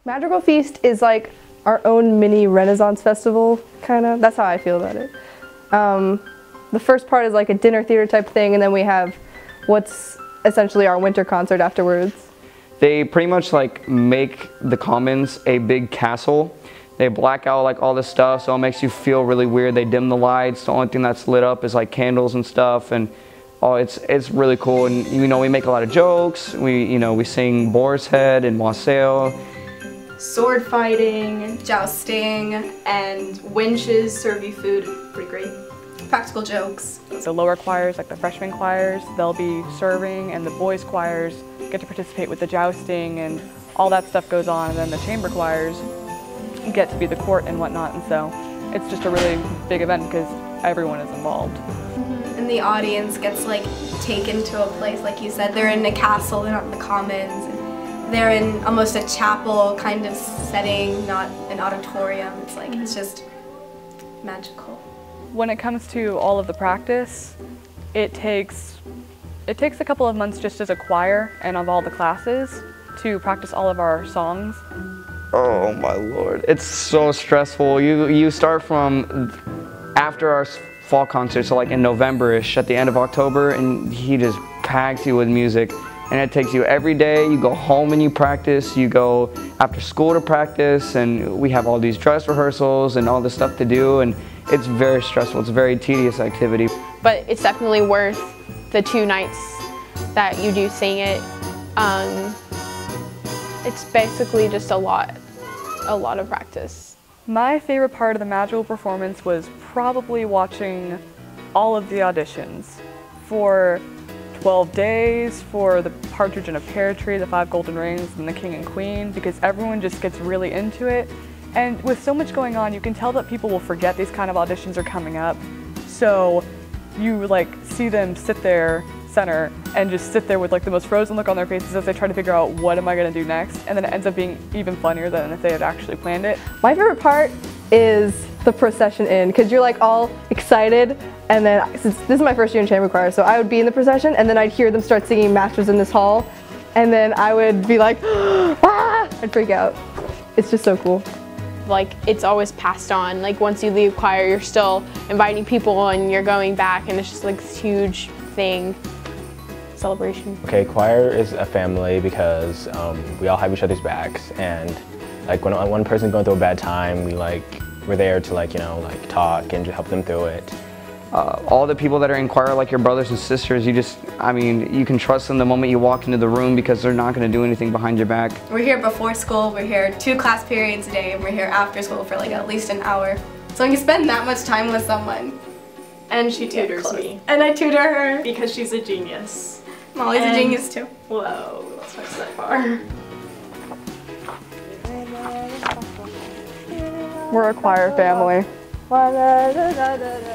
Madrigal Feast is like our own mini Renaissance festival, kind of. That's how I feel about it. The first part is like a dinner theater type thing, and then we have what's essentially our winter concert afterwards. They pretty much like make the Commons a big castle. They black out like all this stuff, so it makes you feel really weird. They dim the lights. The only thing that's lit up is like candles and stuff, and it's really cool. And you know, we make a lot of jokes. We sing Boar's Head and Wassail. Sword fighting, jousting, and winches serve you food. Pretty great. Practical jokes. The lower choirs, like the freshman choirs, they'll be serving, and the boys choirs get to participate with the jousting, and all that stuff goes on. And then the chamber choirs get to be the court and whatnot, and so it's just a really big event because everyone is involved. And the audience gets like taken to a place, like you said, they're in a castle, they're not in the Commons. They're in almost a chapel kind of setting, not an auditorium. It's like, it's just magical. When it comes to all of the practice, it takes a couple of months just as a choir and of all the classes to practice all of our songs. Oh my Lord, it's so stressful. You start from after our fall concert, so like in November-ish, at the end of October, and he just packs you with music. And it takes you every day. You go home and you practice. You go after school to practice, and we have all these dress rehearsals and all this stuff to do, and it's very stressful. It's a very tedious activity. But it's definitely worth the 2 nights that you do sing it. It's basically just a lot of practice. My favorite part of the Madrigal performance was probably watching all of the auditions for 12 Days, for the Partridge in a Pear Tree, the 5 Golden Rings, and the King and Queen, because everyone just gets really into it. And with so much going on, you can tell that people will forget these kind of auditions are coming up. So you like see them sit there center and just sit there with like the most frozen look on their faces as they try to figure out what am I going to do next, and then it ends up being even funnier than if they had actually planned it. My favorite part is the procession in, because you're like all excited, and then since this is my first year in chamber choir, so I would be in the procession and then I'd hear them start singing Masters in this Hall, and then I would be like, ah! I'd freak out. It's just so cool. Like, it's always passed on. Like, once you leave choir, you're still inviting people and you're going back, and it's just like this huge thing. Celebration. Okay, choir is a family because we all have each other's backs, and like when one person's going through a bad time, we're there to talk and to help them through it. All the people that are in choir, like your brothers and sisters, you can trust them the moment you walk into the room because they're not going to do anything behind your back. We're here before school, we're here 2 class periods a day, and we're here after school for like at least an hour. So when you spend that much time with someone, and she tutors me. And I tutor her. Because she's a genius. Molly's a genius too. Whoa, let's not go that far. We're a choir family. Yo, yo, yo, yo, yo.